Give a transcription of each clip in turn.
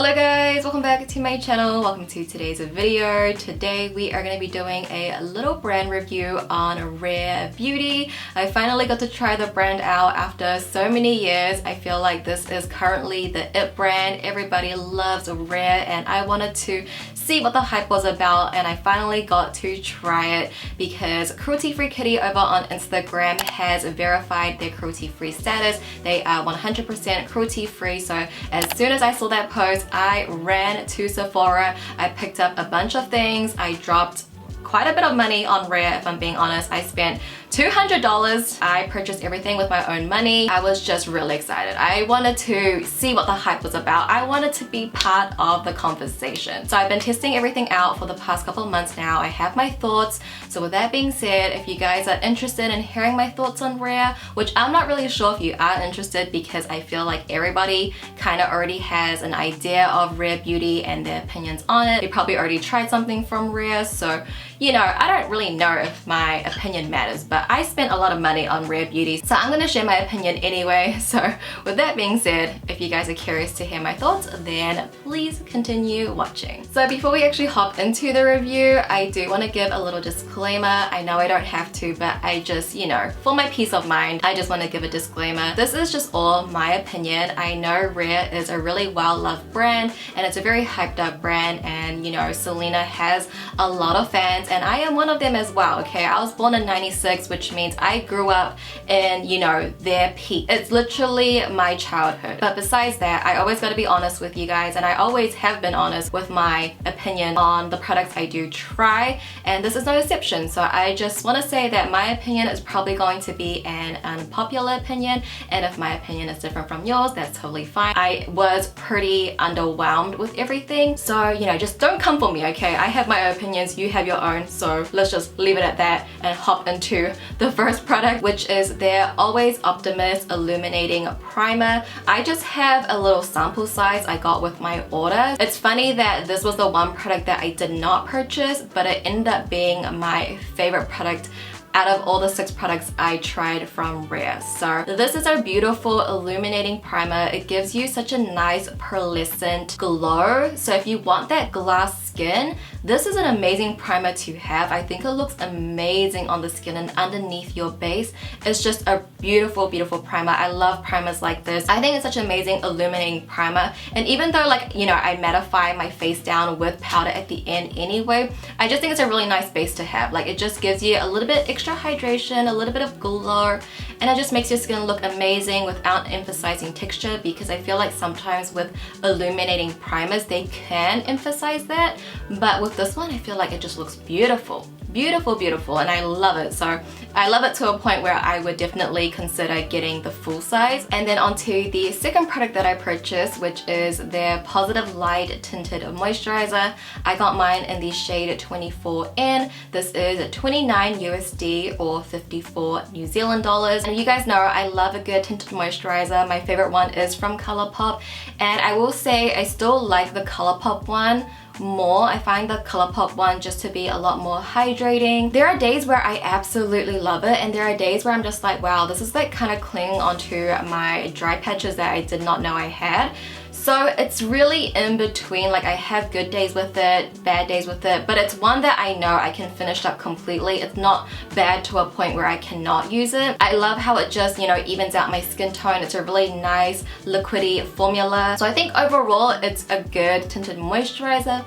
Hello guys, welcome back to my channel. Welcome to today's video. Today we are going to be doing a little brand review on Rare Beauty. I finally got to try the brand out after so many years. I feel like this is currently the it brand. Everybody loves Rare and I wanted to see what the hype was about, and I finally got to try it because Cruelty Free Kitty over on Instagram has verified their cruelty free status. They are 100% cruelty free, so as soon as I saw that post I ran to Sephora. I picked up a bunch of things. I dropped quite a bit of money on Rare, if I'm being honest. I spent $200. I purchased everything with my own money. I was just really excited. I wanted to see what the hype was about. I wanted to be part of the conversation. So I've been testing everything out for the past couple of months now. I have my thoughts. So with that being said, if you guys are interested in hearing my thoughts on Rare, which I'm not really sure if you are interested because I feel like everybody kind of already has an idea of Rare Beauty and their opinions on it. They probably already tried something from Rare, so you know, I don't really know if my opinion matters, but I spent a lot of money on Rare Beauty, so I'm gonna share my opinion anyway. So with that being said, if you guys are curious to hear my thoughts, then please continue watching. So before we actually hop into the review, I do want to give a little disclaimer. I know I don't have to, but I just, you know, for my peace of mind, I just want to give a disclaimer. This is just all my opinion. I know Rare is a really well-loved brand and it's a very hyped up brand, and you know, Selena has a lot of fans and I am one of them as well, okay? I was born in 96, which means I grew up in, you know, their peak. It's literally my childhood. But besides that, I always gotta be honest with you guys, and I always have been honest with my opinion on the products I do try, and this is no exception. So I just wanna say that my opinion is probably going to be an unpopular opinion, and if my opinion is different from yours, that's totally fine. I was pretty underwhelmed with everything, so you know, just don't come for me, okay? I have my opinions, you have your own, so let's just leave it at that and hop into the first product, which is their Always Optimist Illuminating Primer. I just have a little sample size I got with my order. It's funny that this was the one product that I did not purchase, but it ended up being my favorite product out of all the 6 products I tried from Rare. So this is a beautiful illuminating primer. It gives you such a nice pearlescent glow. So if you want that glass skin, this is an amazing primer to have. I think it looks amazing on the skin and underneath your base. It's just a beautiful, beautiful primer. I love primers like this. I think it's such an amazing illuminating primer. And even though, like, you know, I mattify my face down with powder at the end anyway, I just think it's a really nice base to have. Like, it just gives you a little bit extra hydration, a little bit of glow, and it just makes your skin look amazing without emphasizing texture, because I feel like sometimes with illuminating primers they can emphasize that, but with this one I feel like it just looks beautiful. Beautiful, beautiful, and I love it. So I love it to a point where I would definitely consider getting the full size. And then onto the second product that I purchased, which is their Positive Light Tinted Moisturizer. I got mine in the shade 24N. This is 29 USD or 54 New Zealand dollars. And you guys know I love a good tinted moisturizer. My favorite one is from ColourPop, and I will say I still like the ColourPop one more. I find the ColourPop one just to be a lot more hydrating. There are days where I absolutely love it, and there are days where I'm just like, wow, this is like kind of clinging onto my dry patches that I did not know I had. So it's really in between. Like, I have good days with it, bad days with it, but it's one that I know I can finish up completely. It's not bad to a point where I cannot use it. I love how it just, you know, evens out my skin tone. It's a really nice liquidy formula. So I think overall it's a good tinted moisturizer.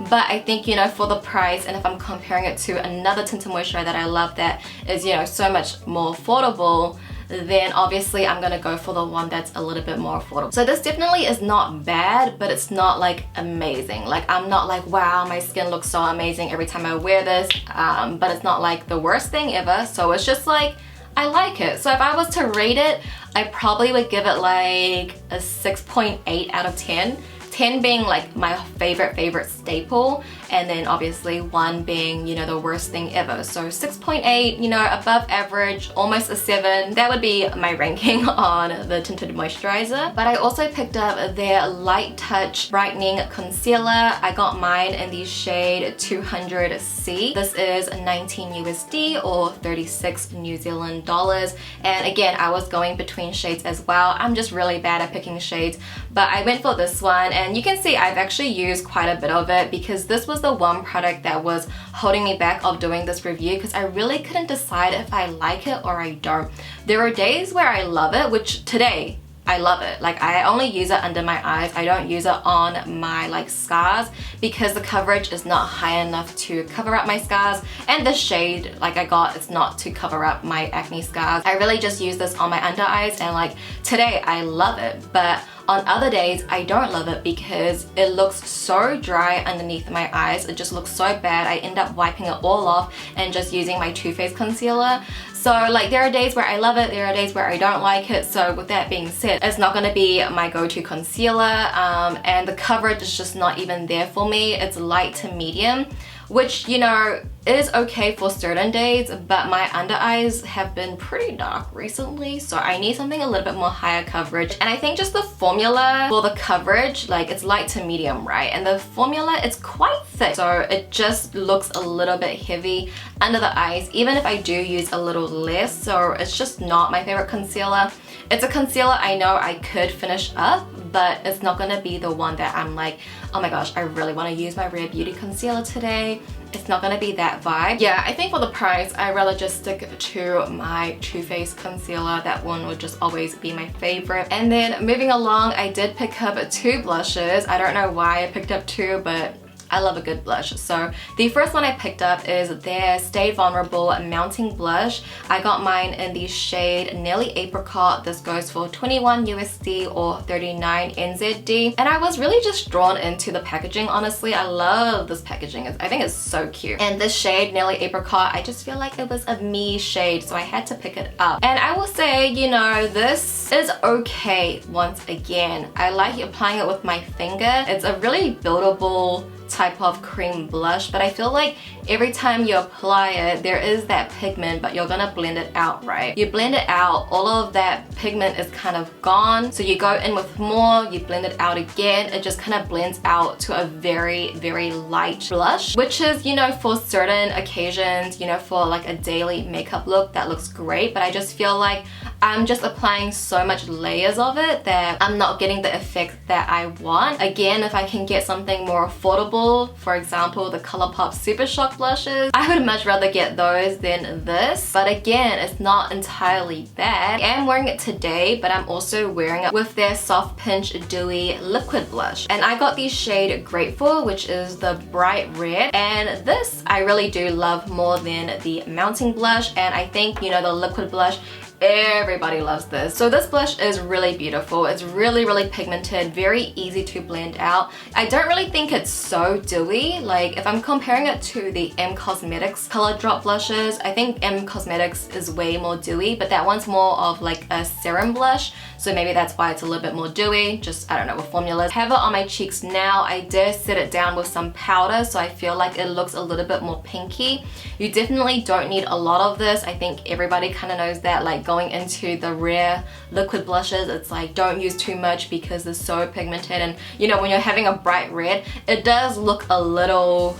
But I think, you know, for the price, and if I'm comparing it to another tinted moisturizer that I love that is, you know, so much more affordable, then obviously I'm gonna go for the one that's a little bit more affordable. So this definitely is not bad, but it's not like amazing. Like, I'm not like, wow, my skin looks so amazing every time I wear this, but it's not like the worst thing ever. So it's just like, I like it. So if I was to rate it, I probably would give it like a 6.8 out of 10. 10 being like my favorite staple, and then obviously 1 being, you know, the worst thing ever. So 6.8, you know, above average, almost a 7. That would be my ranking on the tinted moisturizer. But I also picked up their Light Touch Brightening Concealer. I got mine in the shade 200C. This is 19 USD or 36 New Zealand dollars. And again, I was going between shades as well. I'm just really bad at picking shades, but I went for this one, and you can see I've actually used quite a bit of it because this was the one product that was holding me back of doing this review because I really couldn't decide if I like it or I don't. There are days where I love it, which today I love it. Like, I only use it under my eyes. I don't use it on my like scars because the coverage is not high enough to cover up my scars, and the shade like I got is not to cover up my acne scars. I really just use this on my under eyes, and like today I love it, but on other days I don't love it because it looks so dry underneath my eyes. It just looks so bad. I end up wiping it all off and just using my Too Faced concealer. So like there are days where I love it, there are days where I don't like it. So with that being said, it's not going to be my go-to concealer, and the coverage is just not even there for me. It's light to medium, which, you know, is okay for certain days, but my under eyes have been pretty dark recently, so I need something a little bit more higher coverage. And I think just the formula for the coverage, like it's light to medium, right? And the formula, it's quite thick, so it just looks a little bit heavy under the eyes, even if I do use a little less. So it's just not my favorite concealer. It's a concealer I know I could finish up, but it's not gonna be the one that I'm like, oh my gosh, I really want to use my Rare Beauty concealer today. It's not gonna be that vibe. Yeah, I think for the price, I'd rather just stick to my Too Faced concealer. That one would just always be my favorite. And then moving along, I did pick up 2 blushes. I don't know why I picked up 2, but I love a good blush. So the first one I picked up is their Stay Vulnerable Mounting Blush. I got mine in the shade Nelly Apricot. This goes for 21 USD or 39 NZD. And I was really just drawn into the packaging, honestly. I love this packaging. I think it's so cute. And this shade, Nelly Apricot, I just feel like it was a me shade, so I had to pick it up. And I will say, you know, this is okay once again. I like applying it with my finger. It's a really buildable type of cream blush, but I feel like every time you apply it, there is that pigment, but you're gonna blend it out, right? You blend it out, all of that pigment is kind of gone, so you go in with more, you blend it out again, it just kind of blends out to a very, very light blush, which is, you know, for certain occasions, you know, for like a daily makeup look, that looks great. But I just feel like I'm just applying so much layers of it that I'm not getting the effect that I want. Again, if I can get something more affordable, for example, the ColourPop Super Shock blushes, I would much rather get those than this. But again, it's not entirely bad. I am wearing it today, but I'm also wearing it with their Soft Pinch Dewy Liquid Blush. And I got the shade Grateful, which is the bright red. And this I really do love more than the mounting blush. And I think, you know, the liquid blush, everybody loves this. So this blush is really beautiful. It's really, really pigmented, very easy to blend out. I don't really think it's so dewy. Like, if I'm comparing it to the M Cosmetics Color Drop blushes, I think M Cosmetics is way more dewy, but that one's more of like a serum blush. So maybe that's why it's a little bit more dewy. Just, I don't know, with formulas. I have it on my cheeks now. I did set it down with some powder, so I feel like it looks a little bit more pinky. You definitely don't need a lot of this. I think everybody kind of knows that. Like, going into the Rare liquid blushes, it's like, don't use too much because they're so pigmented. And you know, when you're having a bright red, it does look a little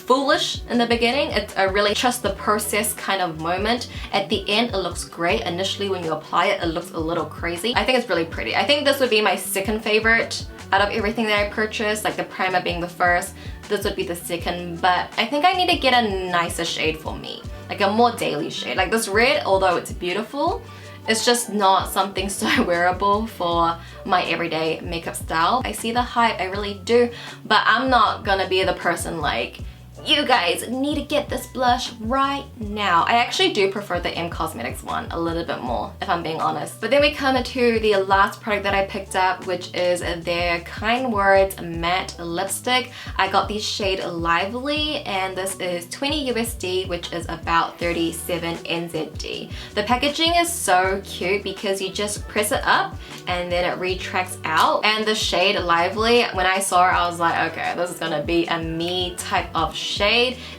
foolish in the beginning. It's a really trust the process kind of moment. At the end, it looks great. Initially, when you apply it, it looks a little crazy. I think it's really pretty. I think this would be my second favorite out of everything that I purchased, like the primer being the first. This would be the second, but I think I need to get a nicer shade for me, like a more daily shade. Like this red, although it's beautiful, it's just not something so wearable for my everyday makeup style. I see the hype, I really do, but I'm not gonna be the person like, you guys need to get this blush right now. I actually do prefer the M Cosmetics one a little bit more, if I'm being honest. But then we come to the last product that I picked up, which is their Kind Words Matte Lipstick. I got the shade Lively, and this is 20 USD, which is about 37 NZD. The packaging is so cute because you just press it up and then it retracts out. And the shade Lively, when I saw it, I was like, okay, this is gonna be a me type of shade.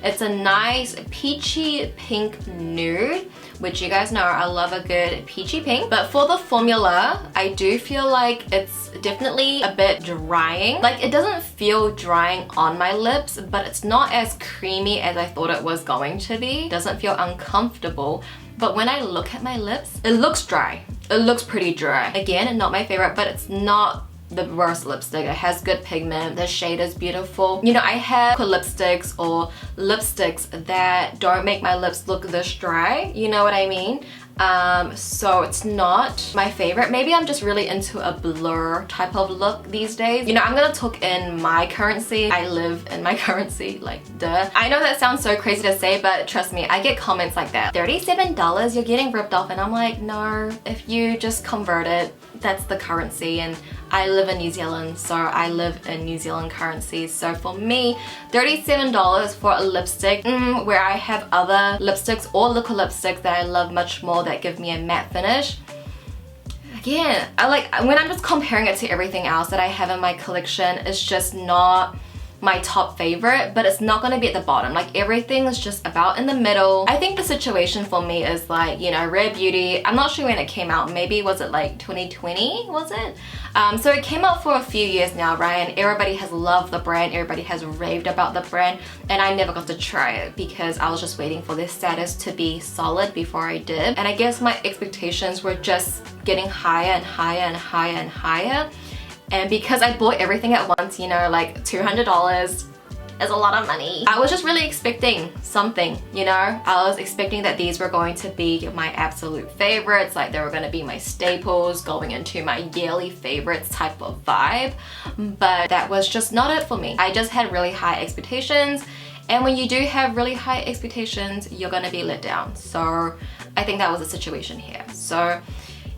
It's a nice peachy pink nude, which you guys know I love a good peachy pink. But for the formula, I do feel like it's definitely a bit drying. Like, it doesn't feel drying on my lips, but it's not as creamy as I thought it was going to be. It doesn't feel uncomfortable. But when I look at my lips, it looks dry. It looks pretty dry. Again, not my favorite, but it's not the worst lipstick. It has good pigment, the shade is beautiful. You know, I have lipsticks or lipsticks that don't make my lips look this dry, you know what I mean? So it's not my favorite. Maybe I'm just really into a blur type of look these days. You know, I'm gonna talk in my currency. I live in my currency, like duh. I know that sounds so crazy to say, but trust me, I get comments like that. $37, you're getting ripped off, and I'm like, no, if you just convert it, that's the currency, and I live in New Zealand, so I live in New Zealand currency. So for me, $37 for a lipstick, where I have other lipsticks or liquid lipsticks that I love much more that give me a matte finish. Again, I like when I'm just comparing it to everything else that I have in my collection, it's just not my top favorite, but it's not gonna be at the bottom. Like everything is just about in the middle. I think the situation for me is like, you know, Rare Beauty, I'm not sure when it came out, maybe was it like 2020, was it? So it came out for a few years now, right? And everybody has loved the brand, everybody has raved about the brand, and I never got to try it because I was just waiting for this status to be solid before I did. And I guess my expectations were just getting higher and higher and higher and higher. And because I bought everything at once, you know, like $200 is a lot of money. I was just really expecting something, you know? I was expecting that these were going to be my absolute favorites, like they were gonna be my staples, going into my yearly favorites type of vibe, but that was just not it for me. I just had really high expectations, and when you do have really high expectations, you're gonna be let down. So I think that was the situation here. So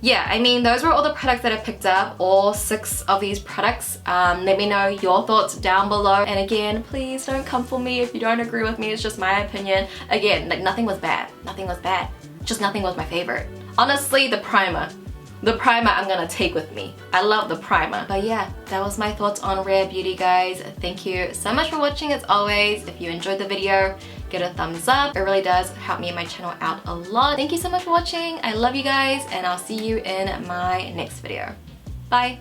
yeah, I mean, those were all the products that I picked up, all 6 of these products. Let me know your thoughts down below. And again, please don't come for me if you don't agree with me. It's just my opinion. Again, like nothing was bad. Nothing was bad. Just nothing was my favorite. Honestly, the primer. The primer I'm gonna take with me. I love the primer. But yeah, that was my thoughts on Rare Beauty, guys. Thank you so much for watching as always. If you enjoyed the video, give it a thumbs up. It really does help me and my channel out a lot. Thank you so much for watching. I love you guys, and I'll see you in my next video. Bye.